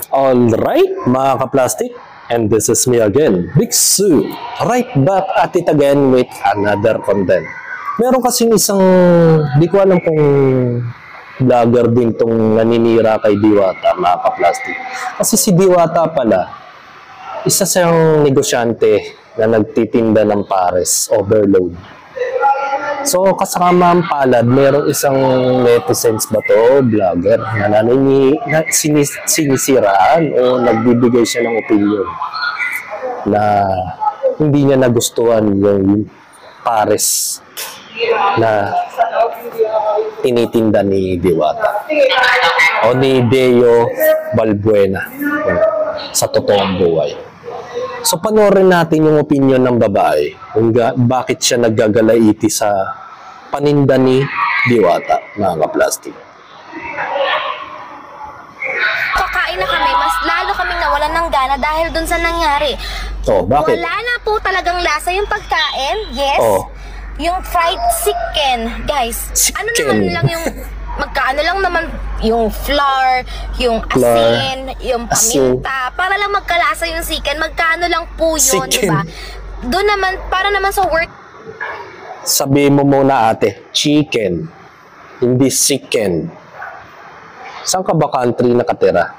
Alright, mga ka-plastic, and this is me again, Big Sue, right back at it again with another content. Meron kasing isang, di ko alam kung vlogger din tong naninira kay Diwata, mga ka-plastic. Kasi si Diwata pala, isa siyang negosyante na nagtitinda ng pares, overload. So, kasama ang palad, merong isang netizens ba to, vlogger, na sinisiraan o nagbibigay siya ng opinion na hindi niya nagustuhan yung pares na tinitinda ni Diwata o ni Deo Balbuena sa totoong buhay. So, panoorin natin yung opinion ng babae kung bakit siya naggagalaiti sa paninda ni Diwata, mga ka-plastic. Kakain na kami, mas lalo kaming nawalan ng gana dahil dun sa nangyari. Oh, bakit? Wala na po talagang lasa yung pagkain. Yes. Oh. Yung fried chicken. Guys, ano naman lang yung magkaano lang naman yung flour, yung asin, yung paminta, para lang magkalasa yung chicken. Magkano lang po yun, di ba? Doon naman, para naman sa work. Sabi mo muna ate, chicken, hindi chicken. Saan ka ba country nakatira?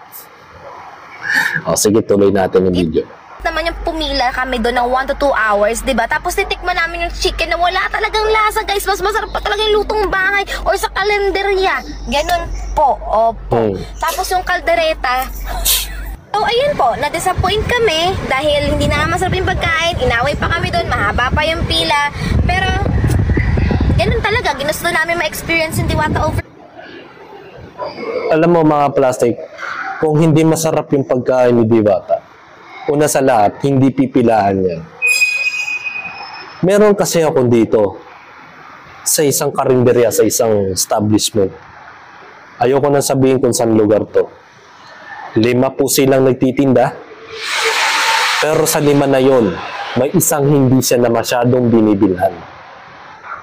O sige, tuloy natin yung video. Naman yung pumila kami doon ng 1 to 2 hours, di ba? Tapos titikman namin yung chicken na wala talagang lasa, guys. Mas masarap pa talaga yung lutong bahay or sa kalenderya. Ganun po, opo. Tapos yung kaldereta. So, ayun po, na-disappoint kami dahil hindi na masarap yung pagkain. Inaway pa kami doon, mahaba pa yung pila. Pero, ganun talaga. Ginusto namin ma-experience yung Diwata over. Alam mo mga plastic, kung hindi masarap yung pagkain ni Diwata, una sa lahat, hindi pipilahan yan. Meron kasi ako dito sa isang karinderya, sa isang establishment. Ayoko na sabihin kung saan lugar to. 5 po silang nagtitinda. Pero sa 5 na yon, may isang hindi siya na masyadong binibilhan.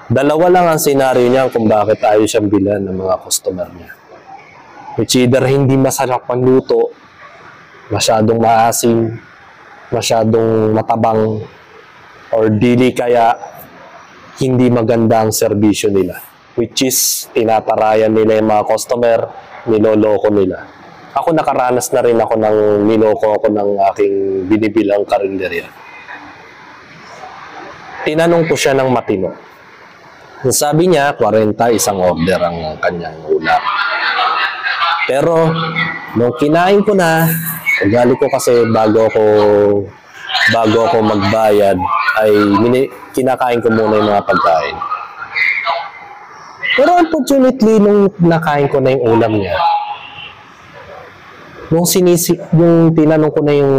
2 lang ang senaryo niya kung bakit ayaw siyang bilhan ng mga customer niya. Which either hindi masarap ang luto, masyadong maasim, masyadong matabang, or dili kaya hindi maganda ang serbisyo nila, which is tinatarayan nila yung mga customer, niloloko nila. Ako nakaranas na rin ako ng niloko ako ng aking binibilang karinderya. Tinanong ko siya ng matino. Sabi niya 40 isang order ang kanyang ulam. Pero nung kinain ko na, ugali ko kasi bago ako magbayad ay kinakain ko muna yung mga pagkain. Pero unfortunately, nung nakain ko na yung ulam niya, nung tinanong ko na yung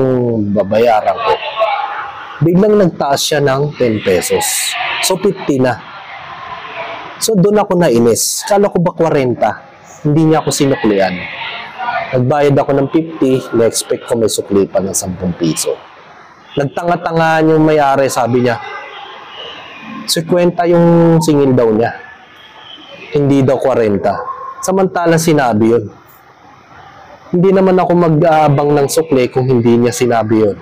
babayaran ko, biglang nagtaas siya ng 10 pesos. So 50 na. So doon ako nainis. Kala ko ba 40? Hindi niya ako sinuklian. Nagbayad ako ng 50, na-expect ko may sukli pa ng 10 piso. Nagtanga-tangaan yung may-ari, sabi niya, 50 yung singil daw niya. Hindi daw 40. Samantalang sinabi yun. Hindi naman ako mag-aabang ng sukli kung hindi niya sinabi yun.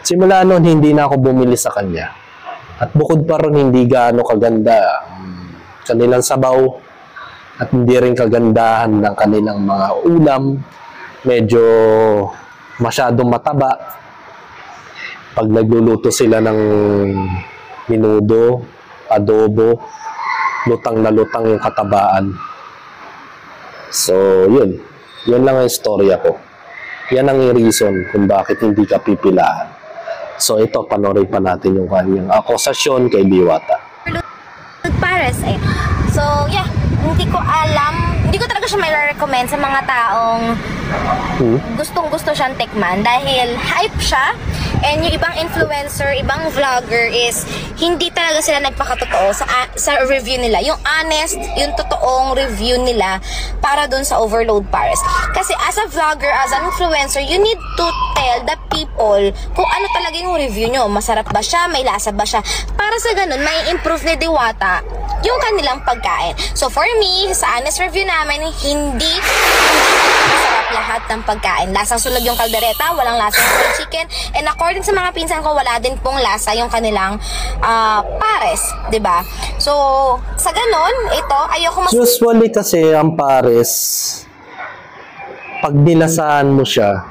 Simula noon, hindi na ako bumili sa kanya. At bukod pa ron, hindi gaano kaganda kanilang sabaw. At hindi rin kagandahan ng kanilang mga ulam. Medyo masyadong mataba. Pag nagluluto sila ng minudo, adobo, lutang na lutang yung katabaan. So, yun. Yan lang ang istorya ko. Yan ang reason kung bakit hindi ka pipilahan. So, ito, panoorin pa natin yung kanyang akusasyon kay Diwata. Pares eh. So, yeah. Hindi ko alam, hindi ko talaga siya may recommend sa mga taong gustong-gusto siyang tikman dahil hype siya, and yung ibang influencer, ibang vlogger is hindi talaga sila nagpakatotoo sa review nila. Yung honest, yung totoong review nila para dun sa overload pares. Kasi as a vlogger, as an influencer, you need to tell the people kung ano talaga yung review nyo. Masarap ba siya? May lasa ba siya? Para sa ganun, may improve ni Diwata yung kanilang pagkain. So for me, sa honest review namin, hindi masarap lahat ng pagkain. Lasang sunog yung kaldereta, walang lasa yung fried chicken, and according sa mga pinsan ko, wala din pong lasa yung kanilang pares, 'di ba? So, sa ganon, ito, ayoko Usually kasi ang pares, pag nilasaan mo siya,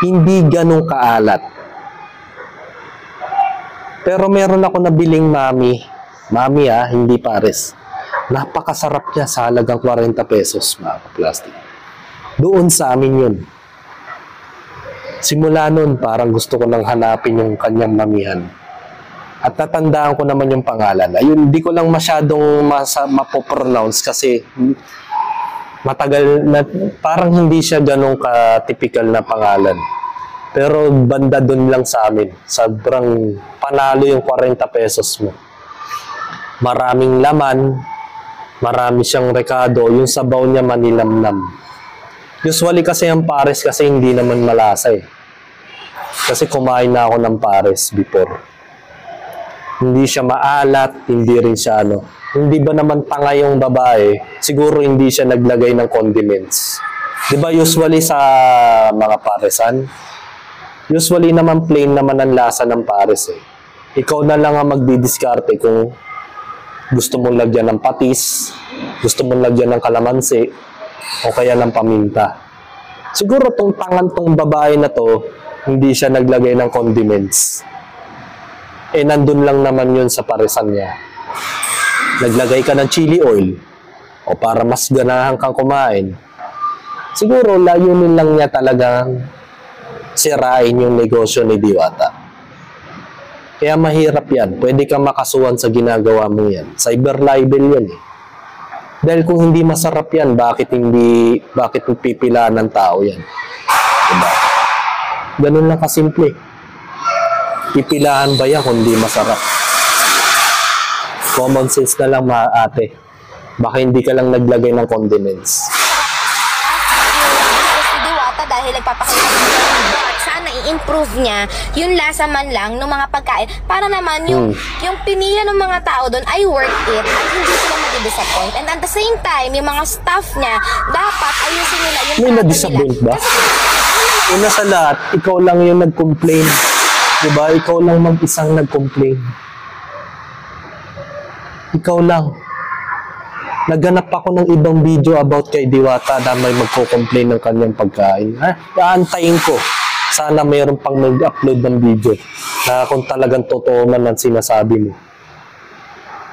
hindi ganun kaalat. Pero meron ako nabiling mami, hindi pares. Napakasarap niya sa halagang 40 pesos, mga plastic. Doon sa amin yun. Simula nun, parang gusto ko nang hanapin yung kanyang mamihan. At natandaan ko naman yung pangalan. Ayun, hindi ko lang masyadong mapopronounce kasi matagal na, parang hindi siya ganun ka-typical na pangalan. Pero banda dun lang sa amin. Sobrang panalo yung 40 pesos mo. Maraming laman, marami siyang rekado, yung sabaw niya manilamnam. Usually kasi ang pares kasi hindi naman malasa eh. Kasi kumain na ako ng pares before. Hindi siya maalat, hindi rin siya ano. Hindi ba naman tanga yung babae, siguro hindi siya naglagay ng condiments. Di ba usually sa mga paresan, usually naman plain naman ang lasa ng pares eh. Ikaw na lang ang magdidiskarte kung gusto mong lagyan ng patis, gusto mong lagyan ng kalamansi, o kaya ng paminta. Siguro tong babae na to, hindi siya naglagay ng condiments. Eh, nandun lang naman yun sa paresan niya. Naglagay ka ng chili oil, o para mas ganahan kang kumain. Siguro, layunin lang niya talagang sirain yung negosyo ni Diwata. Kaya mahirap yan. Pwede kang makasuhan sa ginagawa mo yan. Cyber libel yan eh. Dahil kung hindi masarap yan, bakit pipilaan ng tao yan? Diba? Ganun lang kasimple. Pipilaan ba yan kung hindi masarap? Common sense na lang mga ate. Baka hindi ka lang naglagay ng condiments. Dahil nagpapakita ng but sana i-improve niya yung lasa man lang ng mga pagkain para naman yung pinila ng mga tao doon ay worth it at hindi sila madi-disappoint. And at the same time, yung mga staff niya, dapat ayusin nila yung may na-disappoint ba? Una sa lahat, ikaw lang yung nag-complain. Diba? Ikaw lang mag-isang nag-complain. Ikaw lang. Naghanap ako ng ibang video about kay Diwata na may magko-complain ng kanyang pagkain. Aantayin ko. Sana mayroon pang mag-upload ng video na kung talagang totoo man ang sinasabi mo.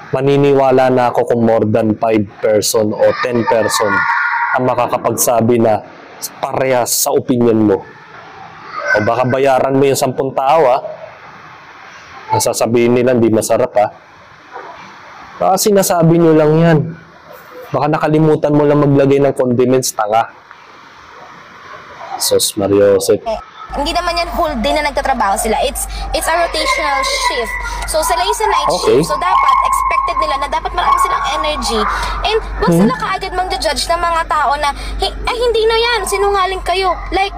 Maniniwala na ako kung more than 5 person o 10 person ang makakapagsabi na parehas sa opinion mo. O baka bayaran mo yung 10 tao nasasabihin nila hindi masarap baka sinasabi nyo lang yan. Baka nakalimutan mo lang maglagay ng condiments, tanga. Sos Mariosep. Hindi naman yan whole day na nagtatrabaho sila. It's a rotational shift. So sila yung sa night shift. So dapat expected nila na dapat marami silang energy. And wag sila kaagad mang-judge ng mga tao na hindi na yan, sinungaling kayo. Like,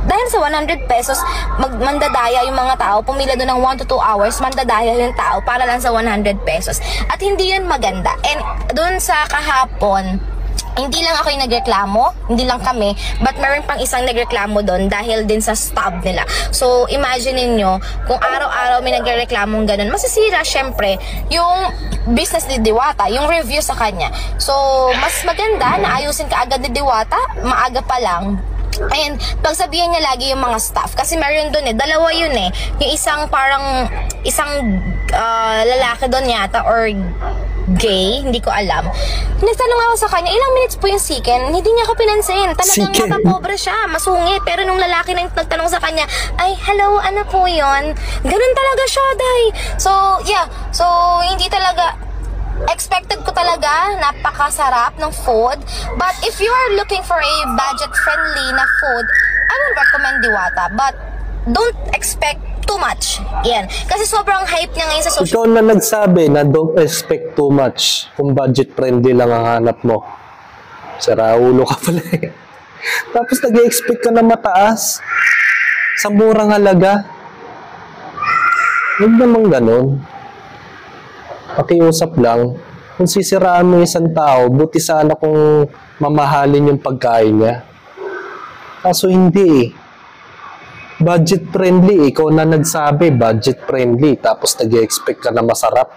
dahil sa 100 pesos, mandadaya yung mga tao, pumila doon ng 1 to 2 hours, mandadaya yung tao para lang sa 100 pesos. At hindi yun maganda. And doon sa kahapon, hindi lang ako yung nagreklamo, hindi lang kami, but meron pang isang nagreklamo doon dahil din sa stop nila. So, imagine niyo kung araw-araw may nagrereklamong ganun, masisira syempre yung business ni Diwata, yung review sa kanya. So, mas maganda na ayusin ka agad ni Diwata, maaga pa lang. And pagsabihan niya lagi yung mga staff kasi meron doon dalawa yun yung isang lalaki doon yata or gay, hindi ko alam. Nagtanong ako sa kanya, ilang minutes po yung chicken? Hindi niya ako pinansin. Talagang matapobre siya, masungit. Pero nung lalaki na nagtanong sa kanya, ay, hello, ano po yun? Ganun talaga siya, day. So, yeah. So, hindi talaga expected ko talaga, napakasarap ng food. But if you are looking for a budget-friendly na food, I will recommend Diwata. But don't expect too much. Yan. Kasi sobrang hype niya ngayon sa social. Ikaw na nagsabi na don't expect too much kung budget-friendly lang ang hanap mo. Saraulo ka pala Tapos nag-expect ka na mataas sa murang halaga. Huwag namang ganun. Pakiusap lang. Kung sisiraan mo isang tao, buti sana kung mamahalin yung pagkain niya. Kaso hindi eh. Budget friendly, ikaw na nagsabi, budget friendly, tapos nag-expect ka na masarap.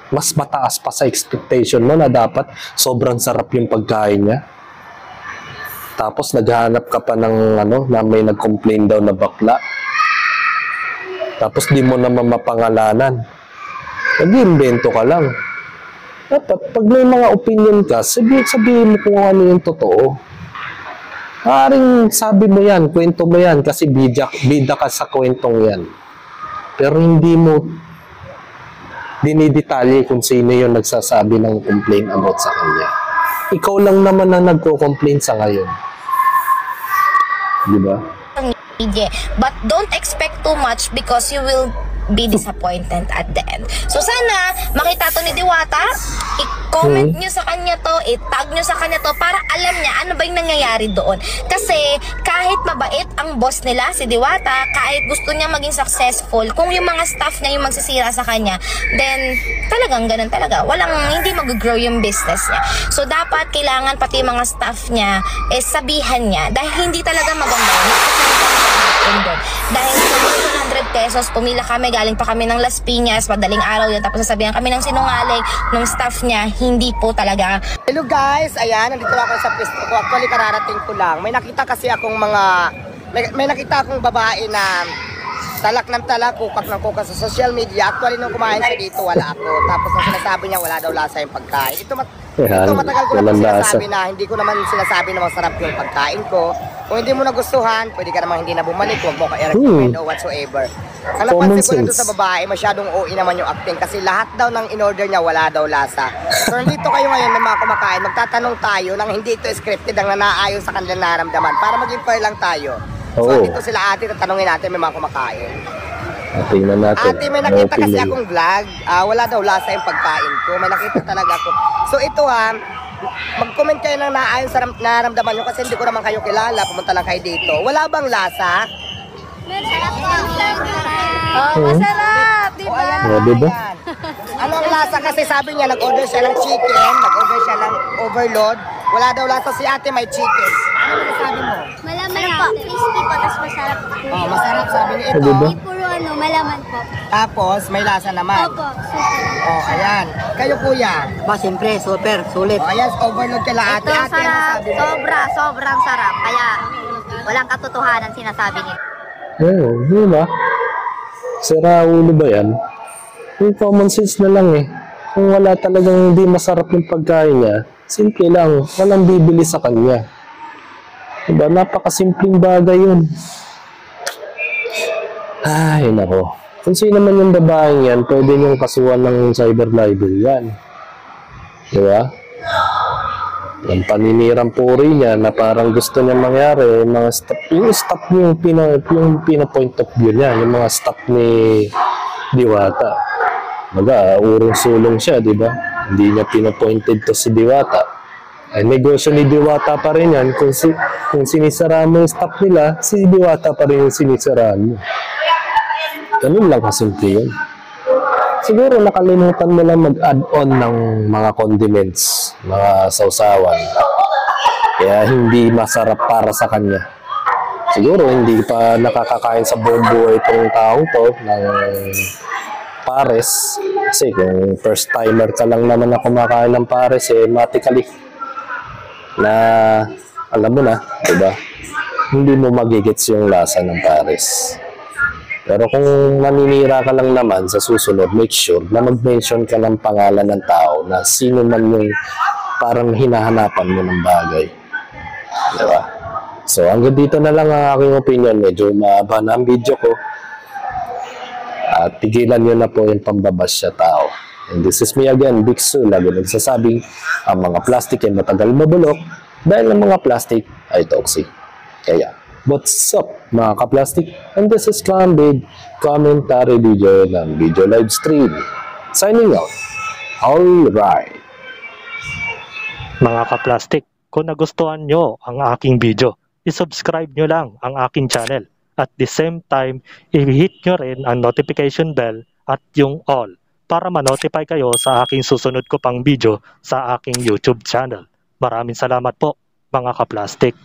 Mas mataas pa sa expectation mo na dapat sobrang sarap yung pagkain niya. Tapos naghahanap ka pa ng na may nag-complain daw na bakla. Tapos di mo naman mapangalanan. Nag-iimbento ka lang. Dapat, pag may mga opinion ka, sabihin mo kung ano yung totoo. Maaaring sabi mo yan, kwento mo yan, kasi bida ka sa kwentong yan. Pero hindi mo dinidetalye kung sino yung nagsasabi ng complaint about sa kanya. Ikaw lang naman ang nagko-complain sa ngayon. Di ba? But don't expect too much because you will be disappointed at the end. So sana makita to ni Diwata, i-comment nyo sa kanya to, i-tag nyo sa kanya to para alam niya ano ba yung nangyayari doon. Kasi kahit mabait ang boss nila, si Diwata, kahit gusto niya maging successful, kung yung mga staff niya yung magsisira sa kanya, then talagang ganun talaga. Hindi mag-grow yung business niya. So dapat kailangan pati yung mga staff niya sabihan niya dahil hindi talaga maganda. Dahil sa 100 pesos, pumila kami, galing pa kami ng Las Piñas, madaling araw yun, tapos sasabihan kami ng sinungaling ng staff niya, hindi po talaga. Hello guys, ayan, nandito ako sa pwesto ko. Actually, kararating ko lang. May nakita kasi akong may nakita akong babae na talak ng talak, kukak ng kukak sa social media. Actually, nung kumain siya dito, wala ako. Tapos nung sinasabi niya, wala daw lasa yung pagkain. Ito matagal ko na sinasabi na hindi ko naman sinasabi na masarap yung pagkain ko. Kung hindi mo nagustuhan, pwede ka namang hindi na bumalik, huwag mo ka-recommend o whatsoever. Ang napansin ko nito sa babae, masyadong OA naman yung acting kasi lahat daw ng in-order niya wala daw lasa. So nandito kayo ngayon ng mga kumakain, magtatanong tayo nang hindi ito scripted ang nanaayon sa kanilang nararamdaman para maging fair lang tayo. So dito sila ate, tatanungin natin may mga kumakain. Tingnan natin. Ate, may nakita kasi akong vlog, wala daw lasa yung pagkain ko, may nakita talaga ako. So ito mag-comment kayo ng naayon sa nararamdaman nyo kasi hindi ko naman kayo kilala, pumunta lang kayo dito. Wala bang lasa? Masarap, diba? Diba? Ano ang lasa? Kasi sabi niya, nag-order siya ng chicken, nag-order siya ng overload. Wala daw lasa si ate, may chicken. Ano sabi mo? Malaman po, crispy po, tapos masarap. Oh, masarap sabi niya ito. Diba? Hindi puro malaman po. Tapos, may lasa naman. Opo, super. Oh, ayan. Kayo kuya. Siyempre, super, sulit. Oh, ayan, overload kala ate. Ito Ate, ano sarap, sabi mo? sobrang sarap. Kaya walang katotohanan sinasabi nito. Di ba? Sira ulo ba yan? Yung common sense na lang eh. Kung wala talagang hindi masarap yung pagkain niya, simple lang, walang bibili sa kanya. Diba? Napakasimpleng bagay yun. Ay, nako. Kung sino man yung babaeng yan, pwede niyong kasuhan ng cyber libel yan. Diba? Yung paninirang puri niya na parang gusto niya mangyari, mga yung staff yung pina-point of view niya, yung mga staff ni Diwata. Urong sulong siya, di ba? Hindi niya pinapointed to si Diwata. Ay, negosyo ni Diwata pa rin yan. Kung sinisara mo yung staff nila, si Diwata pa rin yung sinisaraan mo. Ganun lang kasimple yun. Siguro nakalimutan mo lang mag-add-on ng mga condiments, mga sausawan. Kaya hindi masarap para sa kanya. Siguro hindi pa nakakakain sa buong buhay itong taong to ng pares. Kasi kung first timer ka lang naman na kumakain ng pares, matikali na alam mo na, diba? Hindi mo magigets yung lasa ng pares. Pero kung maninira ka lang naman sa susunod, make sure na mag-mention ka ng pangalan ng tao na sino man yung parang hinahanapan mo ng bagay. Diba? So, hanggang dito na lang ang aking opinion. Medyo mahaba na ang video ko. At tigilan nyo na po yung pambabas sa tao. And this is me again, Big Su. Lagi nagsasabing ang mga plastic ay matagal mabulok dahil ang mga plastic ay toxic. Kaya, what's up mga ka-plastic? And this is Clownbig commentary video ng video live stream. Signing out. Alright. Mga ka-plastic, kung nagustuhan nyo ang aking video, isubscribe nyo lang ang aking channel. At the same time, i-hit nyo rin ang notification bell at yung all para ma-notify kayo sa aking susunod ko pang video sa aking YouTube channel. Maraming salamat po mga ka-plastic.